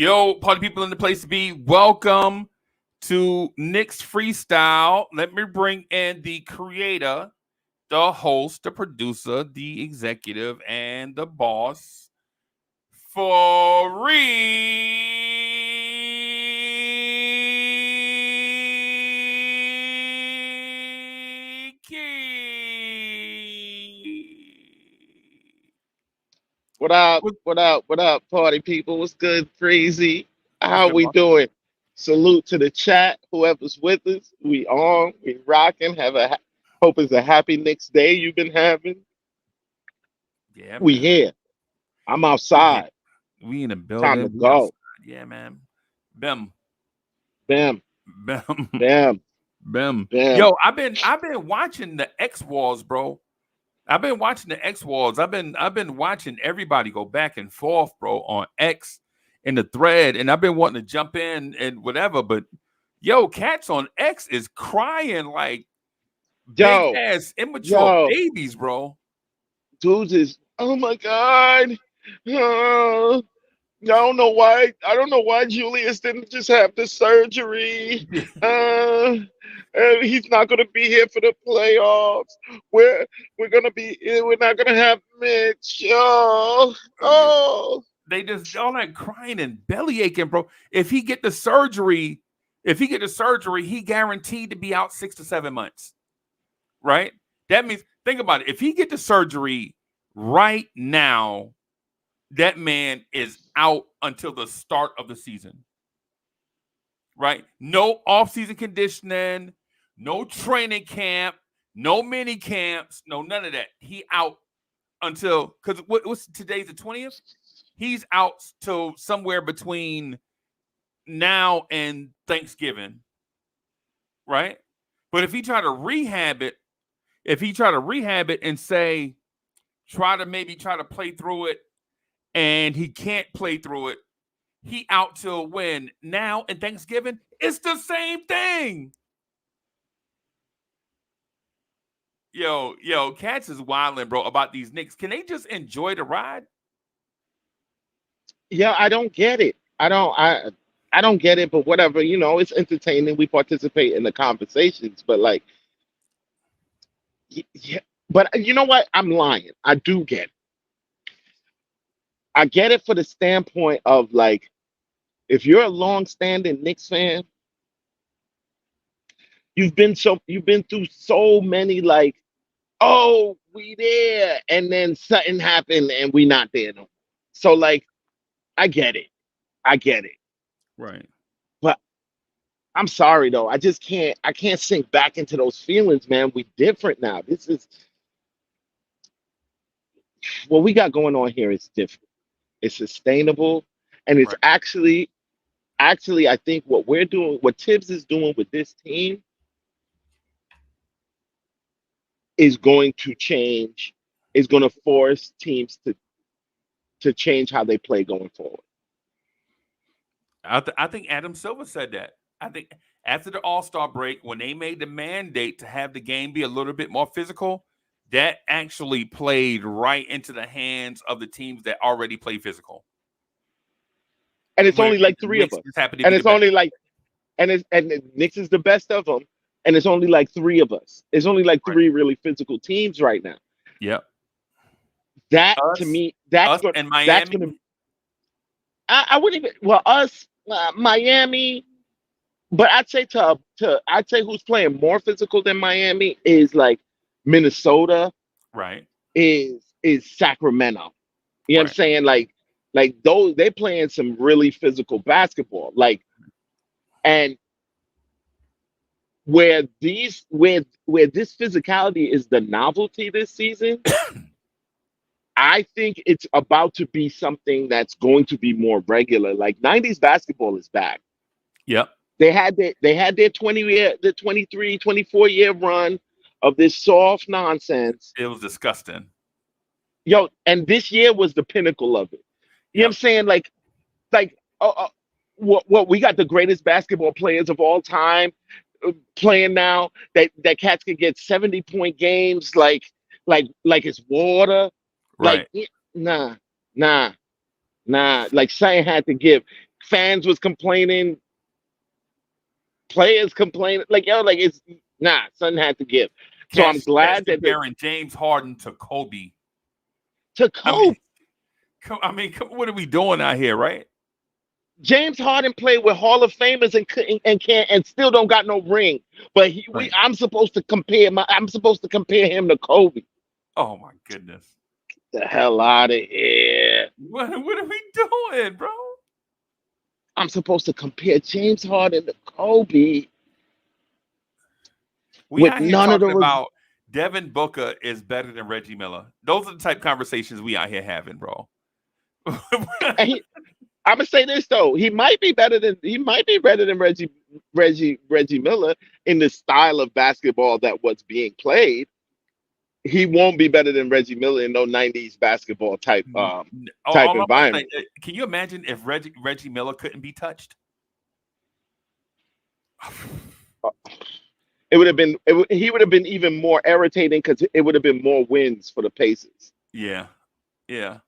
Yo, party people in the place to be. Welcome to Knicks Freestyle. Let me bring in the creator, the host, the producer, the executive, and the boss for What up? What's What up? What up, party people? What's good, Crazy? How good, we boss? doing? Salute to the chat. Whoever's with us, we on, we rocking. Hope it's a happy next day you've been having. Yeah, We man. here. I'm We here. outside. We in the Time to building. We go. outside. Yeah, man. Bim, Bam, bim. bam, Bim. bam. Yo, I've been watching the X Wars, bro. I've been watching the X Wars. I've been watching everybody go back and forth, bro, on X in the thread, and I've been wanting to jump in and whatever, but yo, cats on X is crying like big Yo, ass immature yo, babies, bro. dudes is. Oh my God. Oh, I don't know why. I don't know why Julius didn't just have the surgery. Uh, he's not going to be here for the playoffs. We're going to be. We're not going to have Mitch. Oh, oh. They just all that crying and belly aching, bro. If he get the surgery, he guaranteed to be out 6 to 7 months, right? That means think about it. If he get the surgery right now, that man is out until the start of the season, right? No offseason conditioning, no training camp, no mini camps, no none of that. He out until because what's today's the 20th? He's out till somewhere between now and Thanksgiving, right? But if he try to rehab it and say try to play through it and he can't play through it, he out till when? Now and Thanksgiving? It's the same thing. Yo, Cats is wilding, bro, about these Knicks. Can they just enjoy the ride? Yeah, I don't get it. I don't get it. But whatever. It's entertaining. We participate in the conversations. But like, yeah. But you know what? I'm lying. I do get it. I get it for the standpoint of like, if you're a long-standing Knicks fan, you've been through so many like, oh, we there, and then something happened and we not there no more. So like, I get it. I get it. Right. But I'm sorry though. I can't sink back into those feelings, man. We different now. This is what we got going on here is different. It's sustainable, and it's Right. actually I think what we're doing, what Tibbs is doing with this team is going to change, is going to force teams to change how they play going forward. I think Adam Silver said that. I think after the All Star break, when they made the mandate to have the game be a little bit more physical, that actually played right into the hands of the teams that already play physical. And it's Where only like the three of Knicks us, just happen to and be the it's best. only like, and the Knicks is the best of them, and it's only like three of us. It's only like Right. three really physical teams right now. Yep. That to Us, me, us and that's Miami. going to. I wouldn't even. Well, us, Miami, but I'd say who's playing more physical than Miami is like Minnesota, Right. is Sacramento. You know what I'm Right. saying? Like those they playing some really physical basketball. Like, and where this physicality is the novelty this season, I think it's about to be something that's going to be more regular. Like 90s basketball is back. Yep. They had their 20 year, the 23, 24 year run of this soft nonsense. It was disgusting. Yo, and this year was the pinnacle of it. You know what I'm Yep. saying? Like what we got the greatest basketball players of all time playing now. That cats can get 70-point games like it's water. Like Right. nah, nah, nah. Like something had to give. Fans was complaining, players complaining. Like, yo, like it's nah, something had to give. So I'm Cats glad that they comparing James Harden to Kobe. to I mean, Kobe. what are we doing out here, right? James Harden played with Hall of Famers and can't and still don't got no ring. But Right. I'm supposed to compare him to Kobe. Oh my goodness. The hell out of here. What are we doing, bro? I'm supposed to compare James Harden to Kobe We with out here none of the talking about Devin Booker is better than Reggie Miller. Those are the type of conversations we out here having, bro. and I'm gonna say this though. He might be better than Reggie Miller in the style of basketball that was being played. He won't be better than Reggie Miller in no 90s basketball type All I'm gonna say, environment. can you imagine if Reggie Miller couldn't be touched? It would have been he would have been even more irritating because it would have been more wins for the Pacers. Yeah, yeah,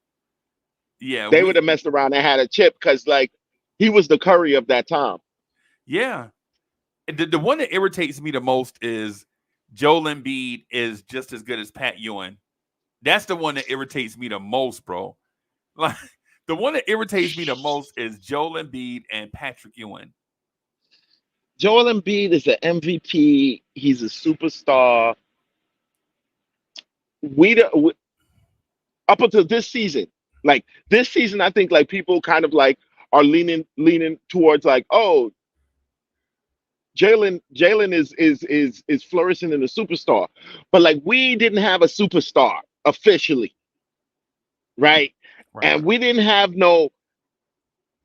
yeah. They would have messed around and had a chip because like he was the Curry of that time. Yeah. The one that irritates me the most is Joel Embiid is just as good as Pat Ewing. That's the one that irritates me the most, bro. Like the one that irritates me the most is Joel Embiid and Patrick Ewing. Joel Embiid is an MVP. He's a superstar. We, don't- we up until this season, like this season, I think like people kind of like are leaning towards like, oh, Jalen is flourishing in a superstar, but like we didn't have a superstar officially, right? Right. And we didn't have no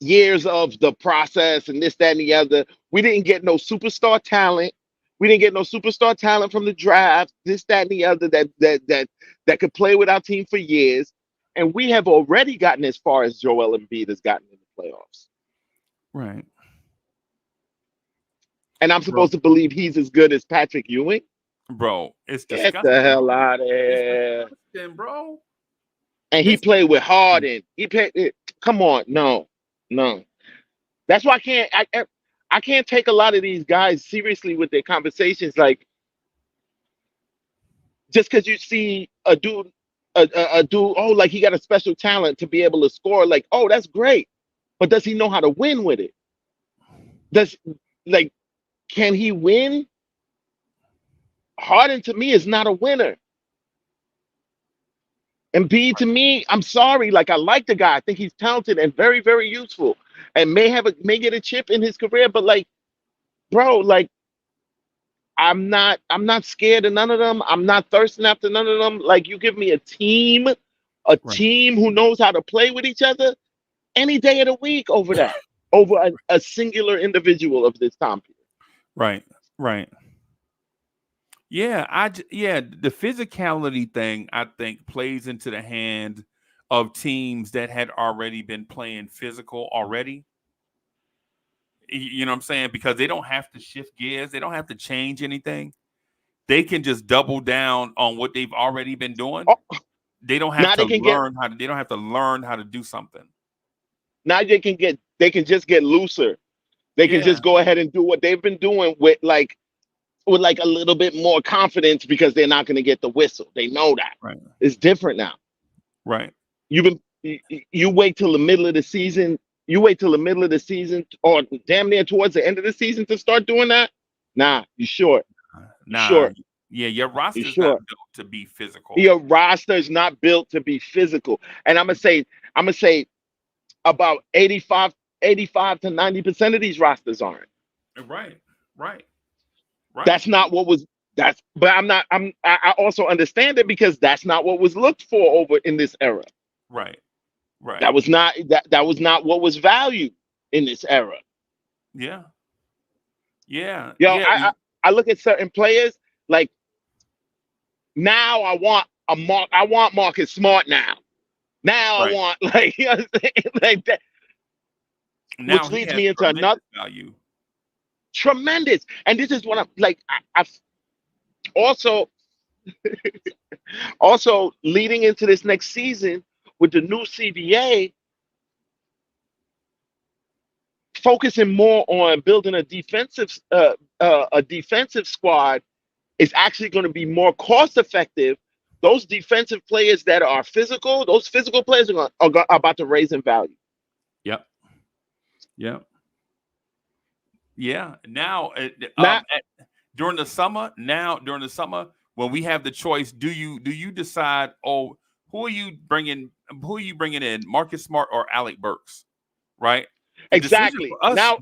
years of the process and this, that, and the other. We didn't get no superstar talent. We didn't get no superstar talent from the draft, this, that, and the other that could play with our team for years. And we have already gotten as far as Joel Embiid has gotten in the playoffs. Right. And I'm Bro, supposed to believe he's as good as Patrick Ewing? bro, it's Get the disgusting, hell bro. out of It's here. disgusting, bro. And he This played with Harden. He played. Come on, no. That's why I can't take a lot of these guys seriously with their conversations. Like just because you see a dude, oh, like he got a special talent to be able to score. Like, oh, that's great, but does he know how to win with it? Does like can he win? Harden to me is not a winner. And B to me, I'm sorry, like I like the guy. I think he's talented and very, very useful, and may get a chip in his career. But like, bro, like I'm not scared of none of them. I'm not thirsting after none of them. Like you give me a right, team who knows how to play with each other any day of the week over that, over a singular individual of this time period. right, right. Yeah, yeah, the physicality thing I think plays into the hand of teams that had already been playing physical already. You know what I'm saying? Because they don't have to shift gears, they don't have to change anything. They can just double down on what they've already been doing. Oh, They don't have now to they can get learn how to. They don't have to learn how to do something. now they can just get looser. They can Yeah, just go ahead and do what they've been doing with like a little bit more confidence because they're not going to get the whistle. They know that. right, It's different now. right, You've been you wait till the middle of the season. You wait till the middle of the season or damn near towards the end of the season to start doing that. Nah, you short. You nah, short. yeah, your You roster's not short. built to be physical. Your roster is not built to be physical. And I'm gonna say about 85 to 90% of these rosters aren't. Right, right, right, That's not what was that's but I'm not I also understand it because that's not what was looked for over in this era. right, right. That was not what was valued in this era. Yeah, yeah, Yo, yeah. I look at certain players like now I want Marcus Smart now. Now I Right. want like you know what I'm saying? Like that, Now which he leads has me into another tremendous value. tremendous. And this is what I'm like. I've also also leading into this next season with the new CBA. focusing more on building a defensive squad is actually going to be more cost effective. Those defensive players that are physical, those physical players are about to raise in value. Yep. Yep. Yeah. Now, Not during the summer, when we have the choice, do you decide? Oh, who are you bringing? Who are you bringing in? Marcus Smart or Alec Burks? Right. The decision exactly. for us, Now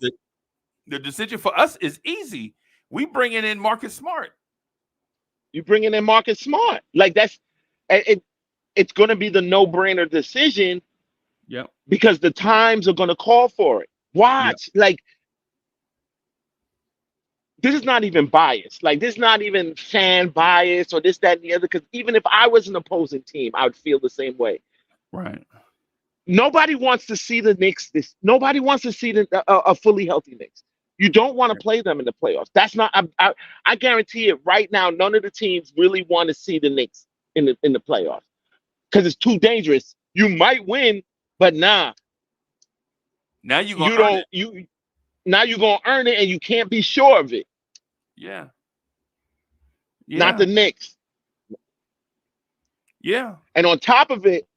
the decision for us is easy. We bringing in Marcus Smart. you bringing in Marcus Smart. Like it. It's going to be the no-brainer decision Yep. because the times are going to call for it. Yep. Watch, like this is not even bias. Like this is not even fan bias or this, that, and the other. Because even if I was an opposing team, I would feel the same way. Right. Nobody wants to see the Knicks. Nobody wants to see a fully healthy Knicks. You don't want to Right. play them in the playoffs. That's not. I guarantee it right now. None of the teams really want to see the Knicks in the playoffs because it's too dangerous. You might win, but nah, Now you're gonna you earn don't. it. You now you're gonna earn it, and you can't be sure of it. Yeah. Not Yeah. the Knicks. Yeah. And on top of it,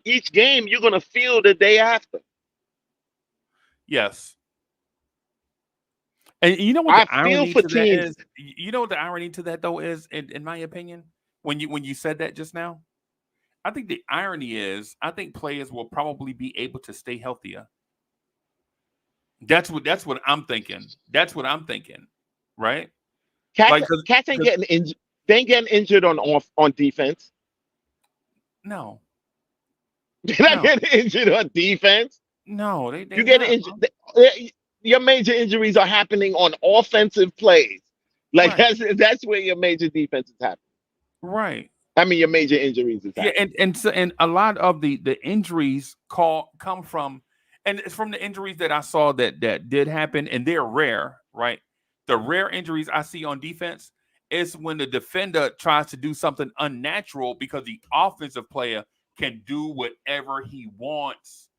each game you're gonna feel the day after. Yes. And you know what I the feel irony for to that teams. is? You know what the irony to that though is, in my opinion, when you said that just now, I think the irony is I think players will probably be able to stay healthier. That's what I'm thinking. That's what I'm thinking. Right? Cats, Like cats ain't cause getting injured. They ain't getting injured on defense. no, They're not no, getting injured on defense. no, they You get not, injured. bro. Your major injuries are happening on offensive plays. Like Right. that's where your major defense is happening. Right. I mean, your major injuries is Yeah, happening. and a lot of the injuries come from, and it's from the injuries that I saw that did happen, and they're rare, right? The rare injuries I see on defense is when the defender tries to do something unnatural because the offensive player can do whatever he wants.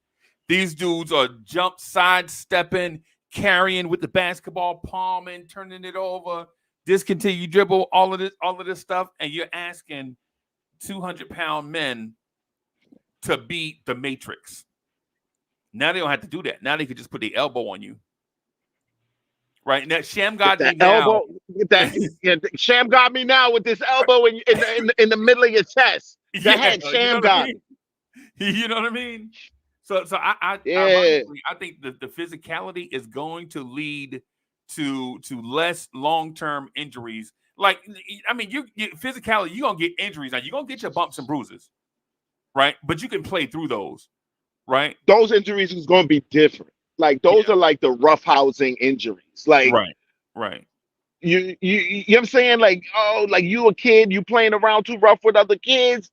These dudes are jump sidestepping, carrying with the basketball, palming, turning it over, discontinue dribble, all of this stuff, and you're asking 200-pound men to beat the Matrix. Now they don't have to do that. Now they could just put the elbow on you. Right? Now Sham Get got me that now. elbow. Get that. Yeah, Sham got me now with this elbow in the middle of your chest. Go Yeah, ahead, you know Sham what I got mean? me. You know what I mean? So I Yeah. ironically I think the physicality is going to lead to less long-term injuries. Like I mean, you physicality, you're gonna get injuries. Now you're gonna get your bumps and bruises, right? But you can play through those, right? Those injuries is going to be different. Like those Yeah. are like the roughhousing injuries. Like Right. Right. you know what I'm saying? Like, oh, like you a kid, you playing around too rough with other kids,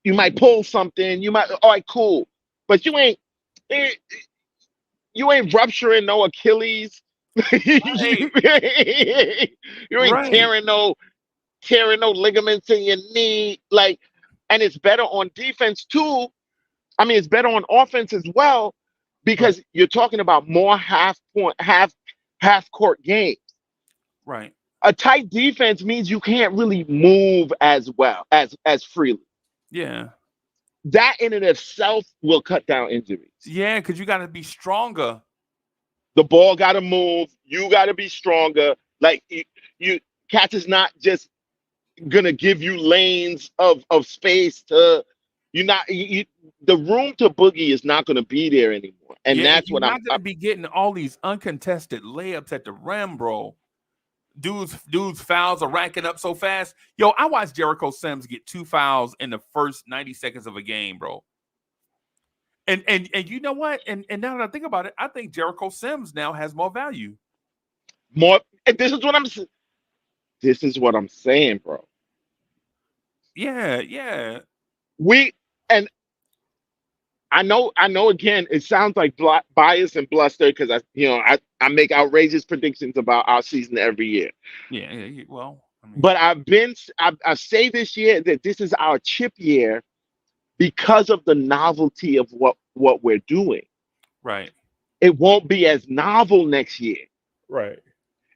you might pull something, you might all right, cool. But eh, you ain't rupturing no Achilles. Right. You ain't Right. tearing no ligaments in your knee. Like, and it's better on defense too. I mean, it's better on offense as well Right. because you're talking about more half court games. Right. A tight defense means you can't really move as well as freely. Yeah. That in and of itself will cut down injuries. Yeah, because you got to be stronger. The ball got to move. You got to be stronger. Like you Cats is not just gonna give you lanes of space to. You're not you, the room to boogie is not gonna be there anymore, and Yeah, and that's you're what not gonna be getting all these uncontested layups at the rim, bro. Dudes fouls are racking up so fast. Yo, I watched Jericho Sims get 2 fouls in the first 90 seconds of a game, bro. And you know what? And now that I think about it, I think Jericho Sims now has more value. more. And this is what I'm saying, bro. Yeah, yeah, We and I know. Again, it sounds like bias and bluster because I make outrageous predictions about our season every year. yeah. Well, I mean, But I say this year that this is our chip year because of the novelty of what we're doing. right. it won't be as novel next year. Right.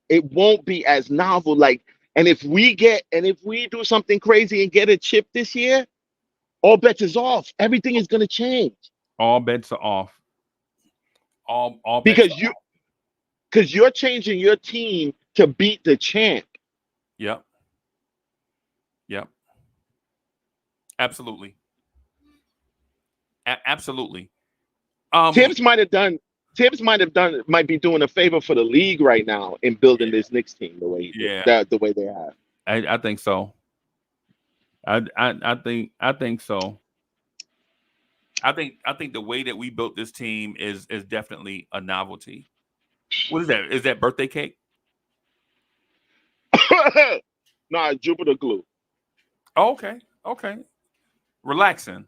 It won't be as novel. Like, and if we do something crazy and get a chip this year, all bets is off. Everything is gonna change. All bets are off. All bets are Because off. you're changing your team to beat the champ. Yep. Yep. Absolutely. Absolutely. Tibbs might might be doing a favor for the league right now in building Yeah. this Knicks team the way he did, Yeah. the way they have. I think so. I think so. I think the way that we built this team is definitely a novelty. What is that? Is that birthday cake? Nah, Jupiter glue. Oh, okay. Okay. Relaxing.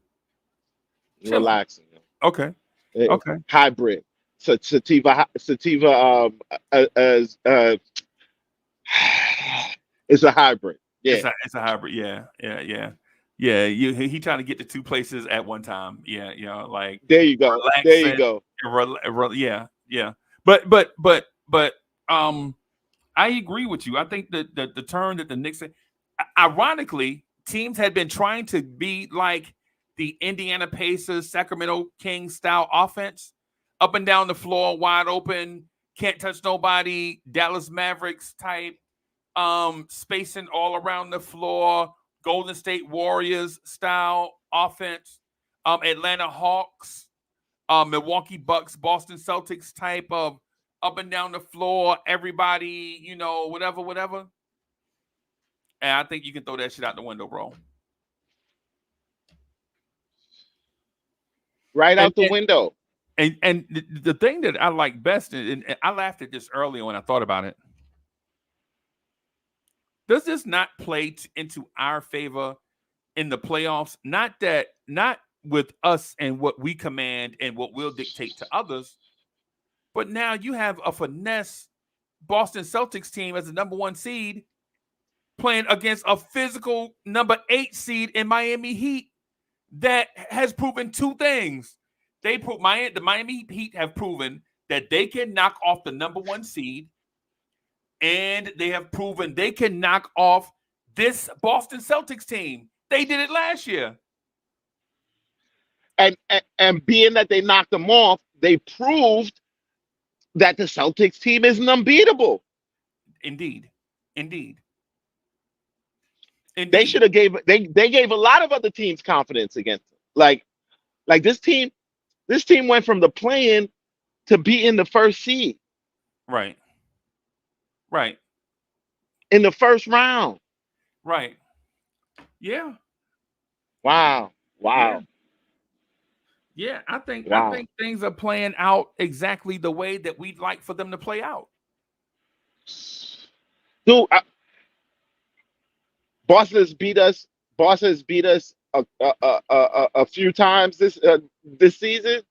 Chilling. Relaxing. Okay. Okay. Hybrid. Sativa it's a hybrid. Yeah. It's a hybrid. Yeah. Yeah. Yeah. Yeah. He trying to get to two places at one time. Yeah. You know, like There you go. There you relaxing. go. Yeah. Yeah. But I agree with you. I think that the turn that the Knicks, ironically, teams had been trying to be like the Indiana Pacers, Sacramento Kings style offense, up and down the floor, wide open, can't touch nobody, Dallas Mavericks type, spacing all around the floor, Golden State Warriors style offense, Atlanta Hawks, Milwaukee Bucks, Boston Celtics type of up and down the floor, everybody, you know, whatever. And I think you can throw that shit out the window, bro. Right out the window. And the thing that I like best, and I laughed at this earlier when I thought about it. Does this not play into our favor in the playoffs? Not with us and what we command and what we'll dictate to others, but now you have a finesse Boston Celtics team as the number 1 seed playing against a physical number 8 seed in Miami Heat that has proven two things. The Miami Heat have proven that they can knock off the number 1 seed, and they have proven they can knock off this Boston Celtics team. They did it last year. And being that they knocked them off, they proved that the Celtics team isn't unbeatable. Indeed. They should have they gave a lot of other teams confidence against them. Like this team went from the play-in to being the first seed. Right. In the first round. Right. Yeah. Wow. Yeah, I think things are playing out exactly the way that we'd like for them to play out. Dude, Boston has beat us a few times this season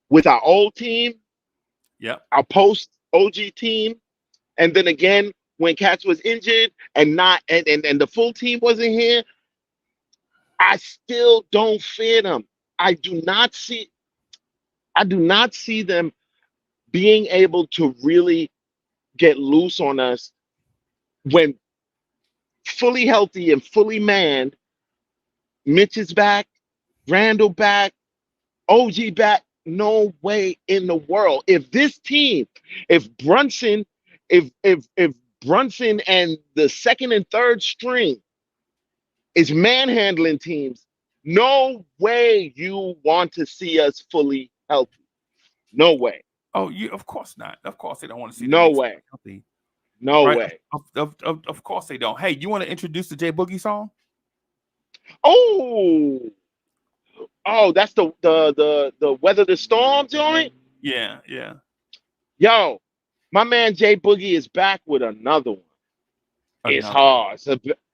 with our old team. Yeah. Our post OG team, and then again when Katz was injured and the full team wasn't here. I still don't fear them. I do not see them being able to really get loose on us when fully healthy and fully manned. Mitch is back, Randall back, OG back. No way in the world. If this team, if Brunson and the second and third string is manhandling teams, no way you want to see us fully healthy. No way. Oh, of course not. Of course they don't want to see. No way. Healthy. No way. Of course they don't. Hey, you want to introduce the J Boogie song? Oh, that's the Weather the Storm joint? Yeah. Yo, my man J Boogie is back with another one. It's hard.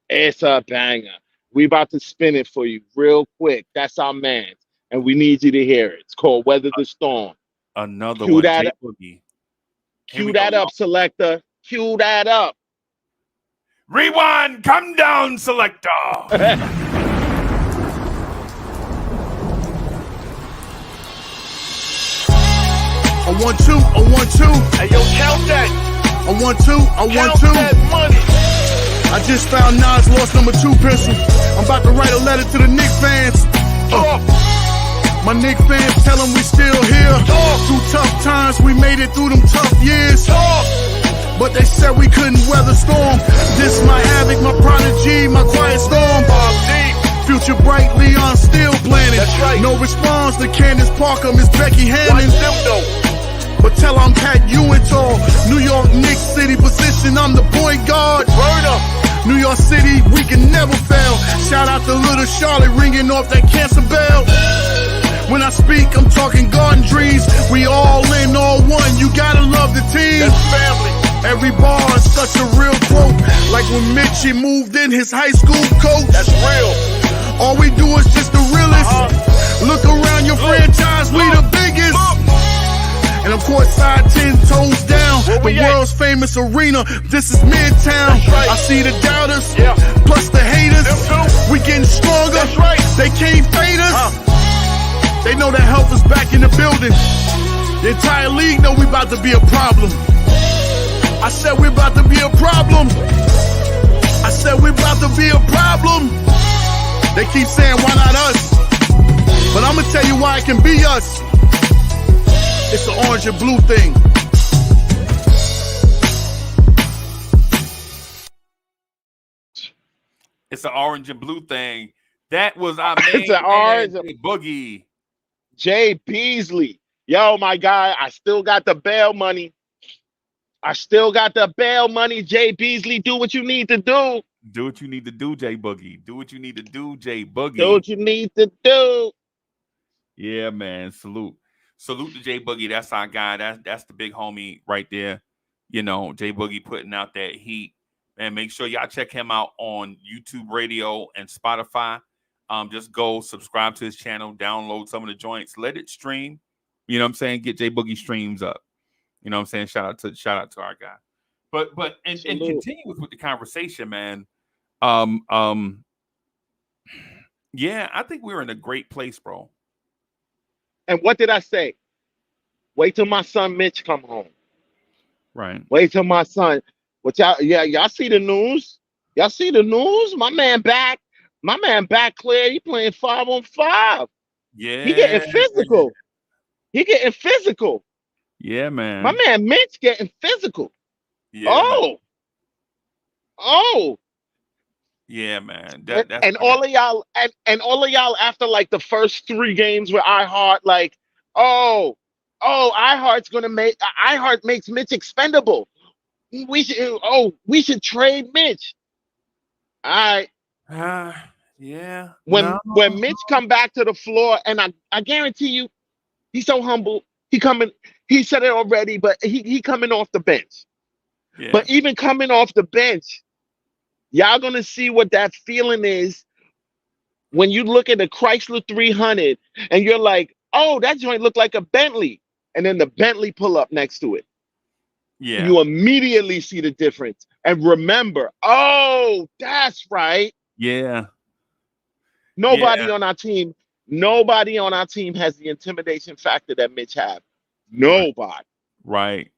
It's a banger. We about to spin it for you real quick. That's our man. And we need you to hear it. It's called Weather the Storm. Another one, J Boogie. Cue that up, selector. Cue that up. Rewind, come down, selector. 1-2, a 1-2. Hey, yo, count that. A 1-2, a 1-2. Count that money. I just found Nas lost number 2 pencil. I'm about to write a letter to the Knicks fans. My Knicks fans tell them we still here. Through tough times, we made it through them tough years. But they said we couldn't weather storm. This my havoc, my prodigy, my quiet storm. Future bright, Leon still planning. Right. No response to Candace Parker, Miss Becky Hammond. But tell I'm Pat Ewing-Tall. New York Knicks City position, I'm the point guard. Word up. New York City, we can never fail. Shout out to little Charlotte ringing off that cancer bell. When I speak, I'm talking garden trees. We all in, all one. You gotta love the team. That's family. Every bar is such a real quote. Like when Mitchie moved in his high school coach. That's real. All we do is just the realest. Look around your franchise, we the biggest. And of course, side 10 toes down. The world's famous arena. This is Midtown. Right. I see the doubters, Yeah. plus the haters. Them too. We getting stronger. That's right. They can't fade us. They know that help is back in the building. The entire league know we about to be a problem. I said we're about to be a problem. I said we're about to be a problem. They keep saying, why not us? But I'm gonna tell you why it can be us. It's the orange and blue thing. It's an orange and blue thing. That was our main It's an orange man, Boogie. Jay Beasley. Yo, my guy, I still got the bail money. Jay Beasley, do what you need to do. Do what you need to do, Jay Boogie. Do what you need to do, Jay Boogie. Do what you need to do. Yeah, man. Salute to Jay Boogie. That's our guy. That's the big homie right there. You know, Jay Boogie putting out that heat. And make sure y'all check him out on YouTube Radio and Spotify. Just go subscribe to his channel, download some of the joints, let it stream. You know what I'm saying? Get Jay Boogie streams up. You know what I'm saying? Shout out to our guy. But and continue with the conversation, man. Yeah, I think we're in a great place, bro. And what did I say? Wait till my son Mitch come home. Right. Wait till my son. Y'all see the news? Y'all see the news? My man back clear. He playing 5-on-5. Yeah. He getting physical. Yeah, man. My man Mitch getting physical. Yeah, Oh. yeah, man. And all of y'all after like the first 3 games with iHeart, like, iHeart makes Mitch expendable. We should trade Mitch. All right. Yeah. When Mitch come back to the floor, and I guarantee you, he's so humble. He said it already, but he coming off the bench. Yeah. But even coming off the bench, y'all gonna see what that feeling is when you look at the Chrysler 300 and you're like, oh, that joint looked like a Bentley, and then the Bentley pull up next to it. Yeah. You immediately see the difference and remember, oh, that's right. Yeah. Nobody on our team has the intimidation factor that Mitch have. Nobody. Right.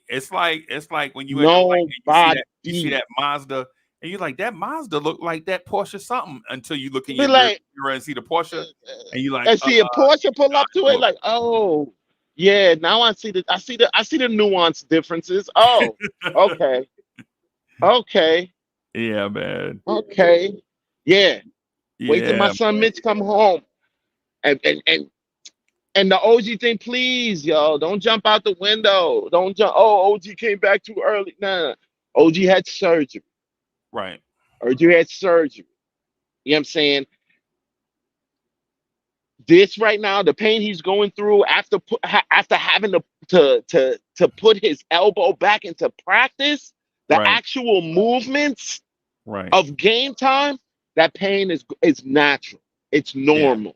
It's like when you see that Mazda and you're like, that Mazda look like that Porsche something until you look in your mirror and see the Porsche and you like, and see a Porsche pull up to it, like, oh yeah, now I see the nuanced differences. Oh, okay. Yeah, man. Okay. Yeah. Wait till my Yeah, son Mitch come home. And the OG thing, please, yo, don't jump out the window. Don't jump. Oh, OG came back too early. Nah. OG had surgery. right. OG had surgery. You know what I'm saying? This right now, the pain he's going through after having to put his elbow back into practice, the Right. actual movements Right. of game time, that pain is natural. It's normal.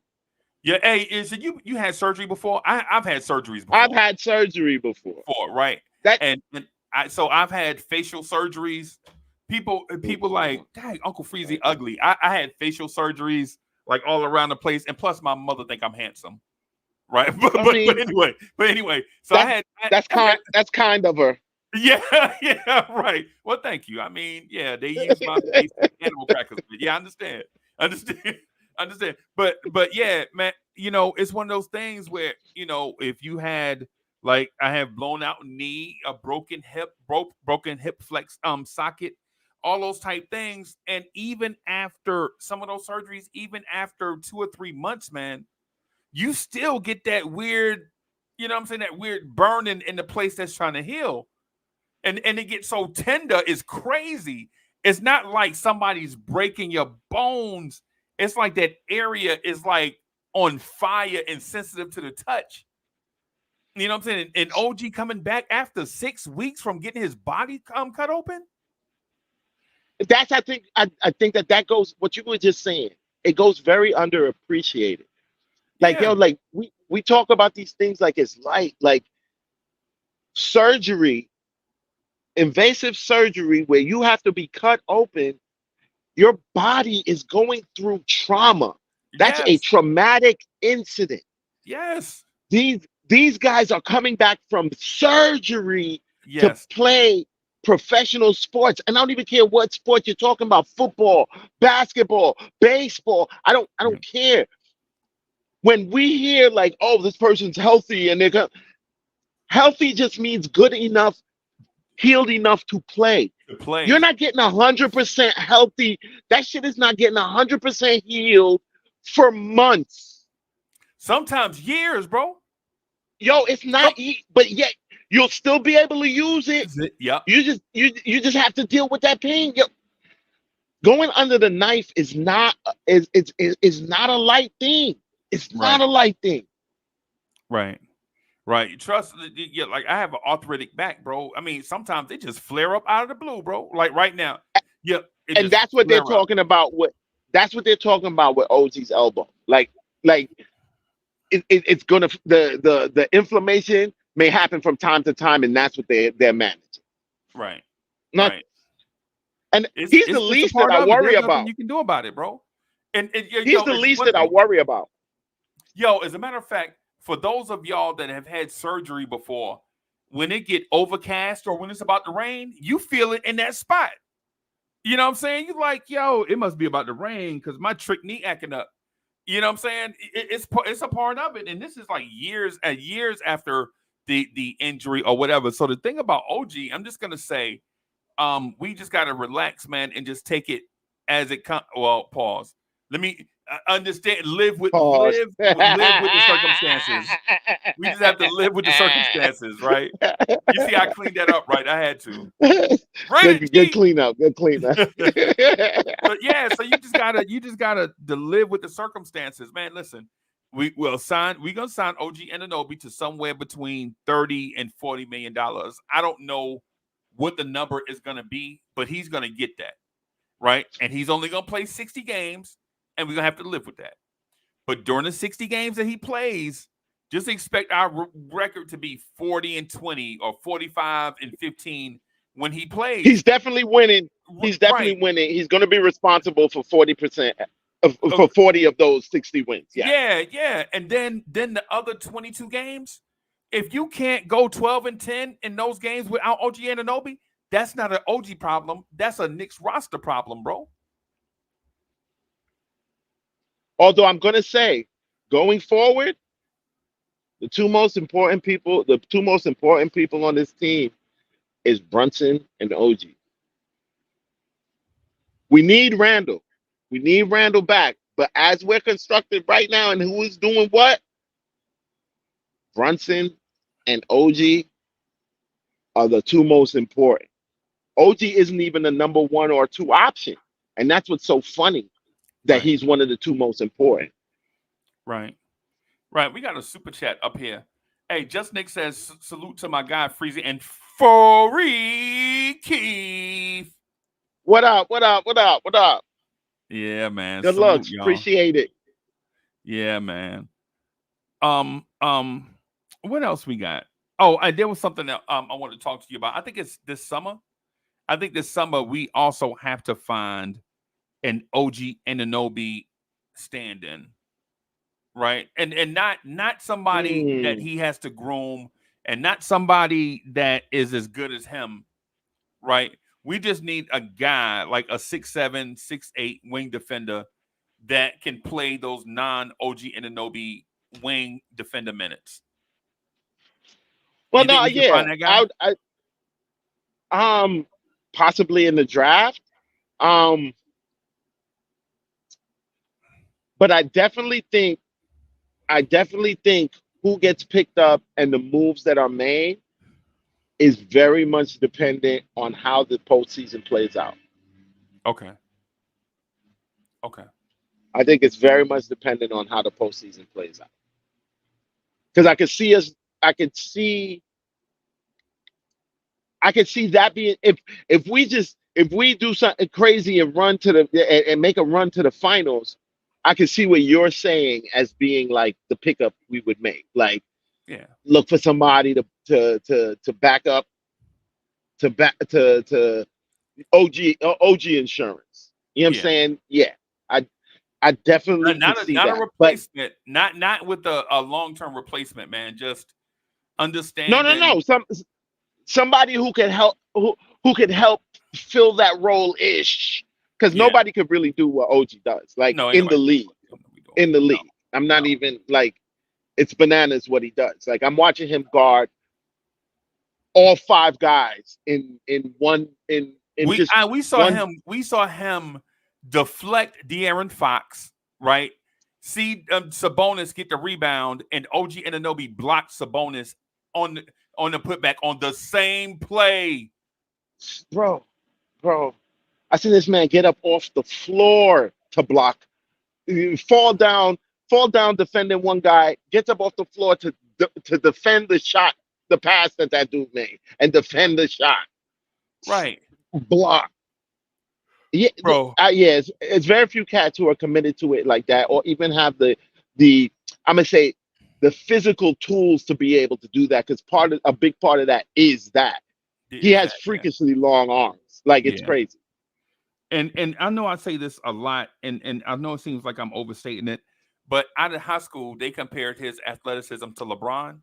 Yeah. Hey, so you had surgery before? I've had surgeries before. I've had surgery before. Right. That And I've had facial surgeries. People like, dang, Uncle Freezy ugly. I had facial surgeries like all around the place, and plus my mother think I'm handsome. right? I mean, But anyway, so that's that's kind of her. yeah, right. Well, thank you. I mean, yeah, they use my face like animal crackers. But yeah, I understand, understand. But yeah, man, it's one of those things where if you had like I have blown out knee, a broken hip, broken hip flex socket, all those type things, and even after some of those surgeries, even after 2 or 3 months, man, you still get that weird, what I'm saying, that weird burning in the place that's trying to heal. And it gets so tender, it's crazy. It's not like somebody's breaking your bones. It's like that area is like on fire and sensitive to the touch. You know what I'm saying? And OG coming back after 6 weeks from getting his body cut open. That's I think that goes what you were just saying. It goes very underappreciated. Like Yeah. like we talk about these things like it's light, like surgery, invasive surgery where you have to be cut open. Your body is going through trauma. That's a Yes. traumatic incident. Yes. These guys are coming back from surgery to Yes. play professional sports. And I don't even care what sport you're talking about, football, basketball, baseball. I Yeah. don't care. When we hear like, oh, this person's healthy and healthy just means good enough, healed enough to play. To You're play. not getting 100% healthy. That shit is not getting 100% healed for months. Sometimes years, bro. Yo, it's not, but yet you'll still be able to use it. Is it? Yep. You just have to deal with that pain. Yo, going under the knife is not is not a light thing. It's not Right. a light thing. Right. Right. Trust. Yeah. Like I have an arthritic back, bro. I mean, sometimes they just flare up out of the blue, bro. Like right now. Yeah. It And just that's what they're flare up. talking about with that's what they're talking about with OG's elbow. Like it's gonna the inflammation may happen from time to time, and that's what they're managing. Right. Not Right. and It's he's the it's it's a least that part I of it. worry There's nothing about. you can do about it, bro. And He's the it's least one that I thing. worry about. Yo, as a matter of fact, for those of y'all that have had surgery before, when it get overcast or when it's about to rain, you feel it in that spot. You know what I'm saying? You're like, yo, it must be about to rain because my trick knee acting up. You know what I'm saying? It's a part of it, and this is like years after the injury or whatever. So the thing about OG, I'm just gonna say, we just gotta relax, man, and just take it as it comes. Well, pause. Let me understand. Pause. Live with the circumstances. We just have to live with the circumstances, right? You see, I cleaned that up, right? I had to. Rated Good G. cleanup. Good cleanup. So yeah, so you just gotta to live with the circumstances, man. Listen, we're gonna sign OG Anunoby to somewhere between 30 and 40 million dollars. I don't know what the number is gonna be, but he's gonna get that, right? And he's only gonna play 60 games, and we're gonna have to live with that. But during the 60 games that he plays, just expect our record to be 40 and 20 or 45 and 15 when he plays. He's definitely winning. He's Right. definitely winning. He's going to be responsible for 40% Uh, for 40 of those 60 wins. Yeah. yeah. And then the other 22 games, if you can't go 12 and 10 in those games without OG Anunoby, that's not an OG problem. That's a Knicks roster problem, bro. Although I'm going to say, going forward, the two most important people on this team is Brunson and OG. We need Randall. We need Randall back. But as we're constructed right now and who is doing what, Brunson and OG are the two most important. OG isn't even the number one or two option. And that's what's so funny that Right. he's one of the two most important. Right. Right. We got a super chat up here. Hey, Just Nick says salute to my guy Freezy and Keith. What up? What up? What up? What up? Yeah, man. Good Salute, looks. y'all. Appreciate it. Yeah, man. Um, um, what else we got? Oh, there was something that I want to talk to you about. I think it's this summer. I think this summer we also have to find an OG Anunoby stand-in, right? And not somebody that Mm. he has to groom, and not somebody that is as good as him, right? We just need a guy like a 6'7", 6'8" wing defender that can play those non-OG Anunoby wing defender minutes. Well, You think no, we can find yeah, that guy? possibly in the draft. Um, but I definitely think who gets picked up and the moves that are made is very much dependent on how the postseason plays out. Okay. Okay. I think it's very much dependent on how the postseason plays out. Because I could see, I could see that being if we do something crazy and run to and make a run to the finals, I can see what you're saying as being like the pickup we would make. Like Yeah. look for somebody to back up to OG insurance. You know what I'm Yeah. saying? Yeah. I I Not, definitely could not a see not a that. But replacement. Not with a long-term replacement, man. Just no. understanding. Somebody who could help fill that role ish. Because Yeah. nobody could really do what OG does, like No, ain't in the nobody doing league. what he's gonna be doing. In the No, league. I'm not no. even like it's bananas what he does. Like I'm watching him guard all five guys in just one. We saw him deflect De'Aaron Fox, right? See Sabonis get the rebound, and OG Anunoby blocked Sabonis on the putback on the same play. Bro, bro. I seen this man get up off the floor to block, fall down, defending one guy, gets up off the floor to defend the shot, the pass that dude made, and defend the shot. Right, Block. Yeah, bro. yeah. It's very few cats who are committed to it like that, or even have the I'm gonna say the physical tools to be able to do that. Because a big part of that is that he Is has that yeah, freakishly long arms, like it's yeah. crazy. And I know I say this a lot, and I know it seems like I'm overstating it, but out of high school, they compared his athleticism to LeBron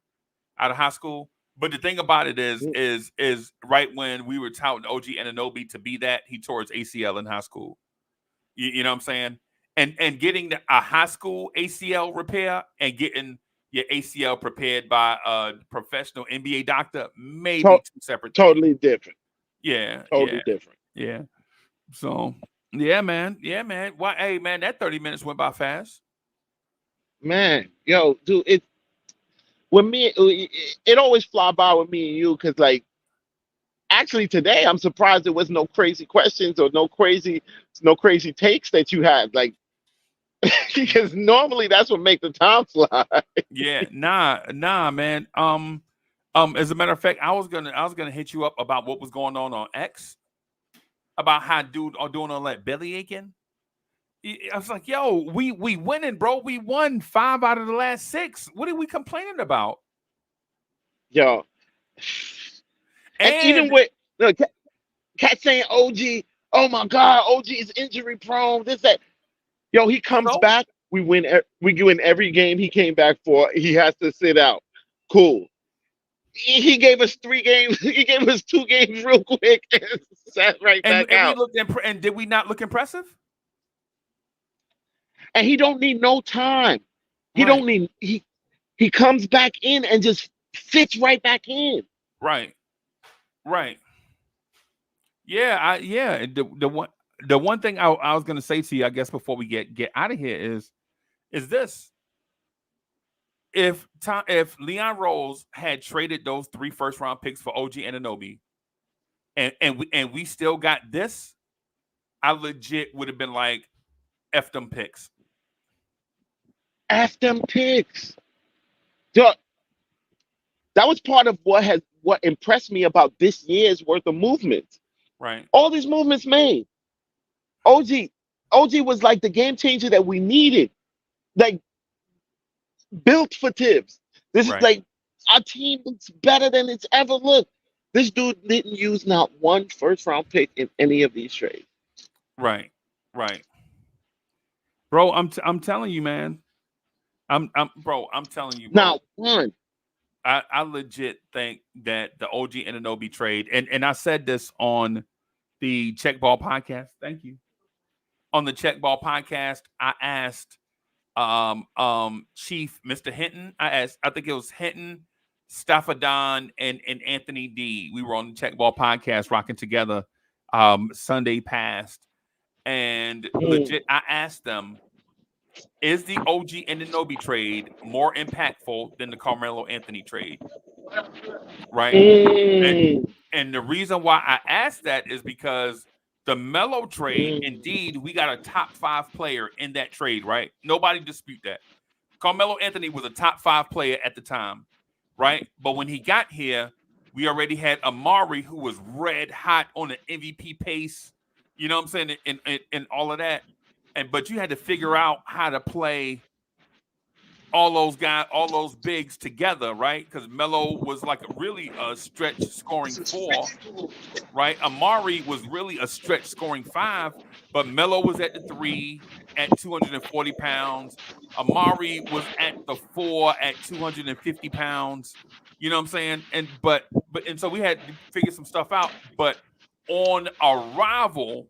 out of high school. But the thing about it is right when we were touting OG Anunoby to be that, he tore his ACL in high school. You know what I'm saying? And getting a high school ACL repair and getting your ACL prepared by a professional NBA doctor may be To- two separate things. Totally different. Yeah, yeah, Totally different. yeah. So yeah, man. Yeah, man. Why hey man, that 30 minutes went by fast. Man, yo, dude, it with me, it always fly by with me and you because, like, actually today I'm surprised there was no crazy questions or no crazy takes that you had, like, because normally that's what make the time fly. Yeah, nah, man. As a matter of fact, I was gonna hit you up about what was going on X, about how dude are doing all that belly aching. I was like, yo, we winning, bro. We won 5 out of the last 6. What are we complaining about? Yo, and even And with look, cat saying OG, oh my God, OG is injury prone. This that, yo, he comes so back. We win. We win every game he came back for. He has to sit out. Cool. He gave us 3 games. He gave us 2 games real quick and sat right back and we out. looked and did we not look impressive? And he don't need no time. He Right, don't need he comes back in and just fits right back in. right, right. Yeah, the one thing I was gonna say to you, I guess before we get out of here is this. If Leon Rose had traded those 3 first-round picks for OG Anunoby and we still got this, I legit would have been like F them picks. F them picks. Duh, that was part of what impressed me about this year's worth of movements. Right, All these movements made. OG OG was like the game changer that we needed. Like built for Tibbs. This is right, like our team looks better than it's ever looked. This dude didn't use not one first round pick in any of these trades. right, right. Bro, I'm telling you, man. Bro, I'm telling you, bro. Not one. I legit think that the OG Anunoby trade, and I said this on the Check Ball podcast. Thank you. On the Check Ball podcast, I asked Chief Mr. Hinton. I think it was Hinton, Staffordon, and Anthony D. We were on the Check Ball podcast rocking together Sunday past. And legit, I asked them, is the OG Anunoby trade more impactful than the Carmelo Anthony trade? Right. And the reason why I asked that is because the Melo trade, indeed, we got a top 5 player in that trade, right? Nobody dispute that. Carmelo Anthony was a top 5 player at the time, right? But when he got here, we already had Amari, who was red hot on the MVP pace. You know what I'm saying? And all of that. But you had to figure out how to play all those guys, all those bigs together, right? Because Melo was like really a stretch scoring 4, right? Amari was really a stretch scoring 5, but Melo was at the 3 at 240 pounds. Amari was at the 4 at 250 pounds. You know what I'm saying? And so we had to figure some stuff out. But on arrival,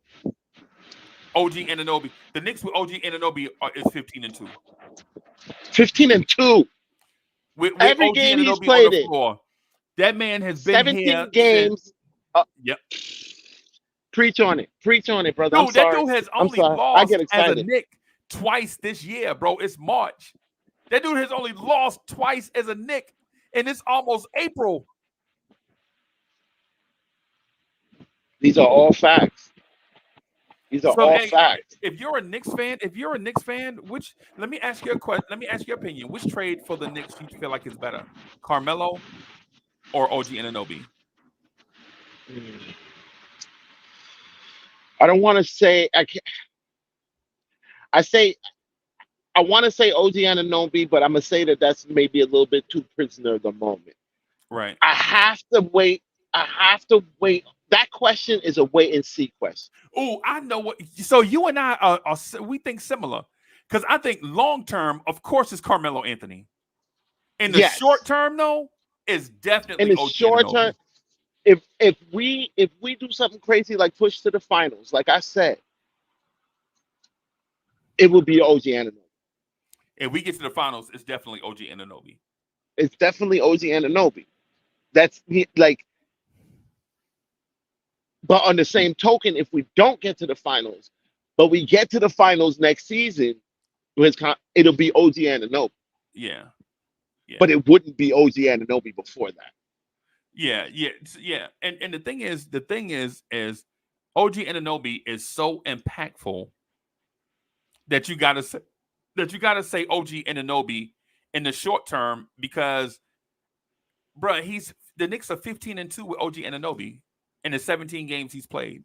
OG Anunoby, the Knicks with OG Anunoby is 15-2. 15-2. With Every OG game he's Anunoby played on the in. floor. That man has been 17 here games. Yep. Preach on it, brother. Dude, that dude has only I lost get as a excited. Knick twice this year, bro. It's March. That dude has only lost twice as a Knick, and it's almost April. These are all facts. These are all facts. If you're a Knicks fan, which let me ask you a question. Let me ask your opinion. Which trade for the Knicks do you feel like is better, Carmelo or OG Anunoby? I don't want to say I can't. I want to say OG Anunoby, but I'm gonna say that that's maybe a little bit too prisoner of the moment. Right. I have to wait. That question is a wait and see question. Oh, I know what. So you and I we think similar, because I think long term, of course, it's Carmelo Anthony. In the short term, though, it's definitely in the OG short Anunoby. term. If we do something crazy like push to the finals, like I said, it will be OG Anunoby. If we get to the finals, it's definitely OG Anunoby. It's definitely OG Anunoby. That's like. But on the same token, if we don't get to the finals, but we get to the finals next season, it'll be OG Anunoby. Yeah. But it wouldn't be OG Anunoby before that. Yeah. And the thing is OG Anunoby is so impactful that you gotta say OG Anunoby in the short term, because, bro, the Knicks are 15-2 with OG Anunoby in the 17 games he's played.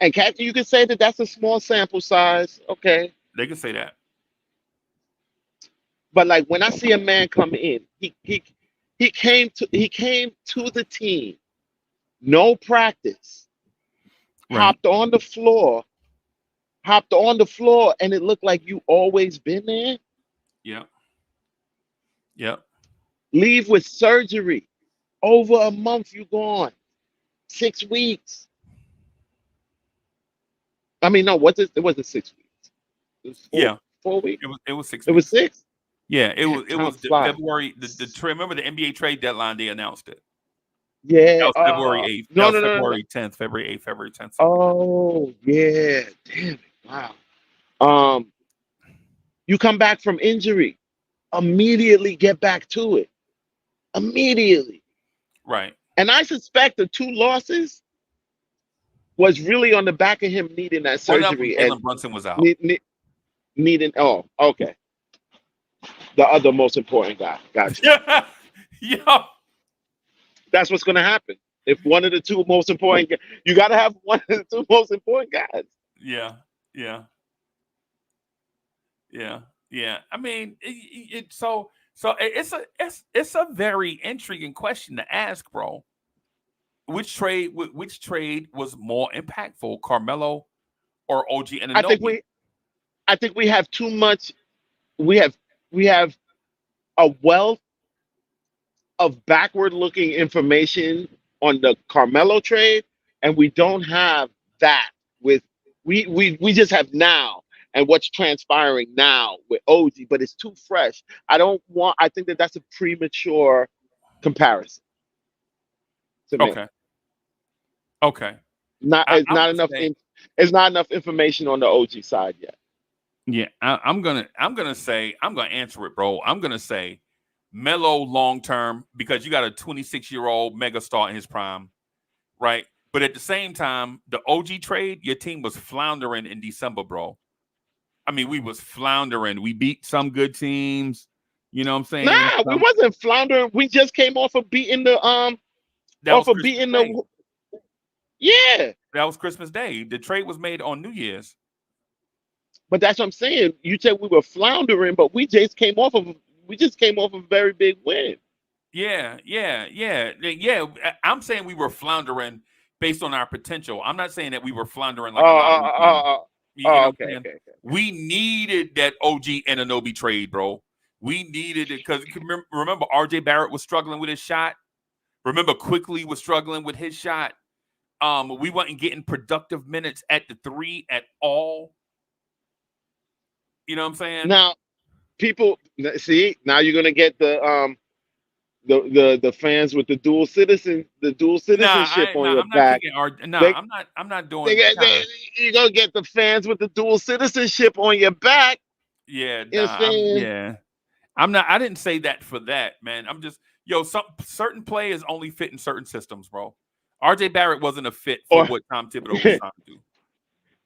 And Captain, you can say that that's a small sample size. Okay. They can say that. But like when I see a man come in, he came to the team, no practice, Right. hopped on the floor, and it looked like you always been there. Yeah. Leave with surgery. Over a month you gone. 6 weeks. I mean, no, it wasn't 6 weeks. It was 4 weeks. It was 6 weeks. It was 6? Yeah, it was fly. February. Remember the NBA trade deadline? They announced it. Yeah. That was February 8th. No, February 10th, February 8th, February 10th. Oh, yeah. Damn it. Wow. You come back from injury, immediately get back to it. Immediately. Right. And I suspect the 2 losses was really on the back of him needing that surgery. And Brunson was out. Needing. Oh, okay. The other most important guy. Gotcha. Yeah. That's what's going to happen. If one of the 2 most important guys, you got to have one of the 2 most important guys. Yeah. I mean, it's a very intriguing question to ask, bro. Which trade was more impactful, Carmelo or OG Anunoby? I think we have too much. we have a wealth of backward looking information on the Carmelo trade, and we don't have that with we just have now and what's transpiring now with OG, but it's too fresh. I think that that's a premature comparison to me. Okay. Okay. Not I, it's I'm not gonna enough say, it's not enough information on the OG side yet. yeah, I'm gonna answer it, bro. I'm gonna say Melo long term because you got a 26-year-old megastar in his prime, right? But at the same time, the OG trade, your team was floundering in December, bro. I mean, we was floundering. We beat some good teams. You know what I'm saying? Nah, we wasn't floundering. We just came That off was of Christmas beating Day. the yeah. That was Christmas Day. The trade was made on New Year's. But that's what I'm saying. You said we were floundering, but we just came off of a very big win. Yeah. I'm saying we were floundering based on our potential. I'm not saying that we were floundering Oh, like a lottery team. You know what I'm okay, saying? okay, okay. We needed that OG Anunoby trade, bro. We needed it because remember RJ Barrett was struggling with his shot. Remember Quickly was struggling with his shot. We wasn't getting productive minutes at the three at all. You know what I'm saying? Now, people see, now you're gonna get the fans with the dual citizenship on your I'm not back. kicking RJ. They, I'm not doing they, kind they of. you're gonna get the fans with the dual citizenship on your back. Yeah, You know what I'm saying? I'm not. I didn't say that for that, man. I'm just some certain players only fit in certain systems, bro. RJ Barrett wasn't a fit for Or what Tom Thibodeau was trying to do.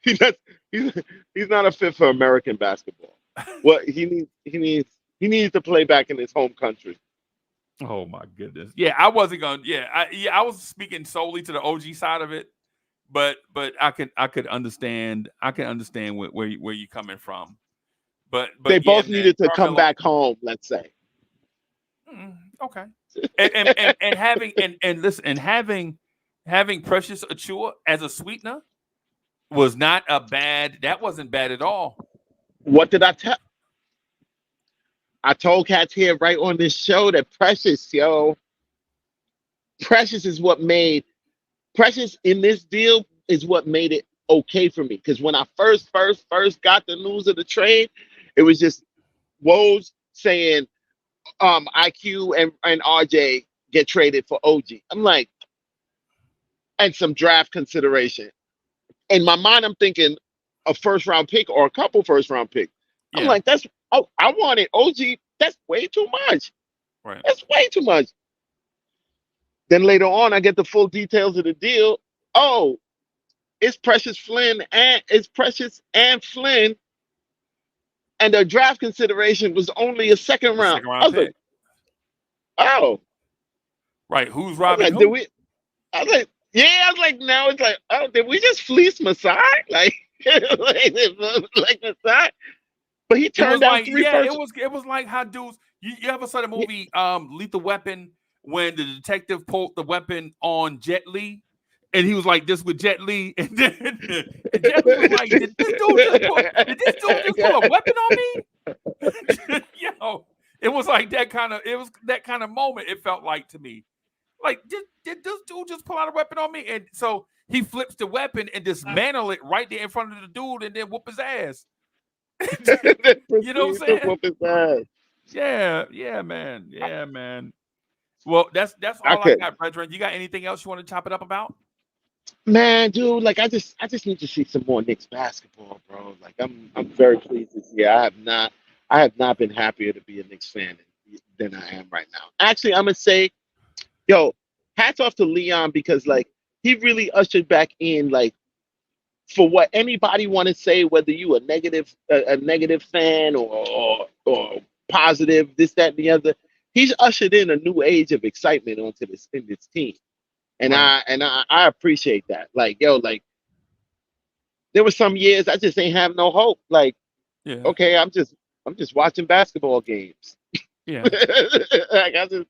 he's not, he's, he's not a fit for American basketball. What he needs to play back in his home country. Oh my goodness. Yeah, I wasn't gonna. I was speaking solely to the OG side of it, but I could understand. I can understand where you're coming from. They But yeah, both man, needed to come Carmelo. back home, let's say. Okay. And having and listen and having Precious Achua as a sweetener was not a bad. That wasn't bad at all. What did I tell? I told cats here right on this show that Precious is what made Precious in this deal is what made it okay for me. Because when I first got the news of the trade, it was just Woj saying IQ and RJ get traded for OG. I'm like, and some draft consideration. In my mind, I'm thinking a first round pick or a couple first round picks. I'm Yeah. like, I wanted OG. That's way too much. Right. That's way too much. Then later on, I get the full details of the deal. Oh, it's Precious and Flynn, and the draft consideration was only a second The round. second I round was like, pick. oh, Right. Who's I was robbing like, did who? we? I was like, yeah. I was like, now it's like, oh, did we just fleece Masai? Like, like Masai? But he It was turned down like, three yeah, first. it was like how dudes you ever saw the movie Lethal Weapon when the detective pulled the weapon on Jet Li and he was like this with Jet Li and then and Jet Li was like, did this dude just pull a weapon on me? It was like it was that kind of moment it felt like to me. Like, did this dude just pull out a weapon on me? And so he flips the weapon and dismantle it right there in front of the dude and then whoop his ass. You know what I'm saying? Whoop his ass. Yeah, man. Yeah, man. Well, that's I all I could, got, brethren. You got anything else you want to chop it up about? man, dude. Like, I just need to see some more Knicks basketball, bro. Like, I'm very pleased this year. I have not been happier to be a Knicks fan than I am right now. Actually, I'm gonna say, yo, hats off to Leon because like he really ushered back in like for what anybody want to say, whether you a negative fan or positive, this, that, and the other. He's ushered in a new age of excitement onto this team. And Right. I appreciate that. Like, yo, like there were some years I just ain't have no hope. Like, Yeah. okay, I'm just watching basketball games. Yeah. Like I just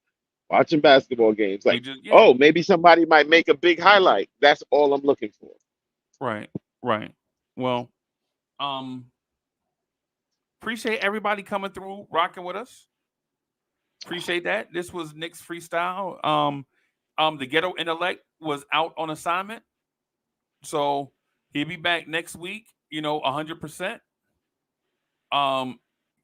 watching basketball games. Like, Yeah. oh, maybe somebody might make a big highlight. That's all I'm looking for. Right. Well, appreciate everybody coming through, rocking with us. Appreciate that. This was Knicks Freestyle. The Ghetto Intellect was out on assignment, so he'll be back next week. 100%.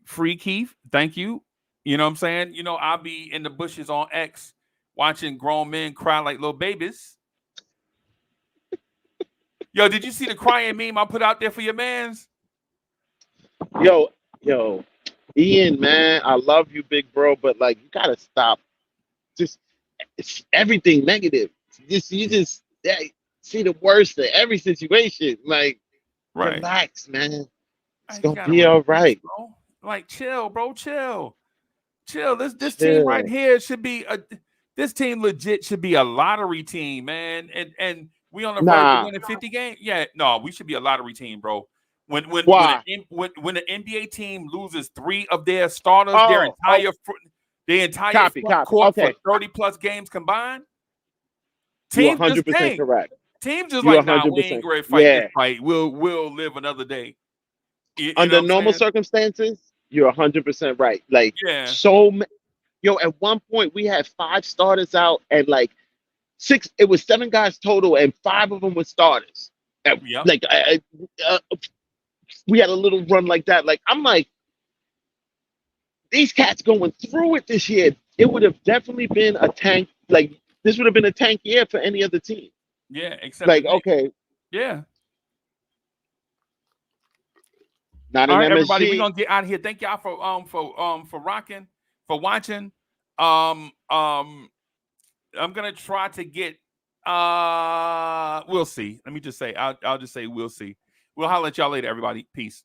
Free Keith, thank you. You know what I'm saying? I'll be in the bushes on X watching grown men cry like little babies. Yo, did you see the crying meme I put out there for your mans? Yo, Ian, man, I love you, big bro, but like you gotta stop. Just it's everything negative. You just see the worst of every situation. Like, relax, man. It's gonna be all right. Bro. Like, chill, bro. Chill. This team Chill. right here should be this team legit should be a lottery team, man. And we on the verge of winning 50 games. Yeah, no, we should be a lottery team, bro. When the NBA team loses 3 of their starters, their entire front court for 30 plus games combined, teams 100% correct. Teams just like, nah, we ain't ready to fight this fight. We'll live another day. Under normal circumstances, you're 100% right. Like, at one point we had 5 starters out and like 6. It was 7 guys total, and 5 of them were starters. Like, we had a little run like that. Like, I'm like, these cats going through it this year. It would have definitely been a tank. Like, this would have been a tank year for any other team. Yeah, except like, okay. Yeah. Not all an right, MSG. everybody, we're gonna get out of here. Thank y'all for rocking, for watching. I'm gonna try to get we'll see. Let me just say, I'll just say we'll see. We'll holler at y'all later, everybody. Peace.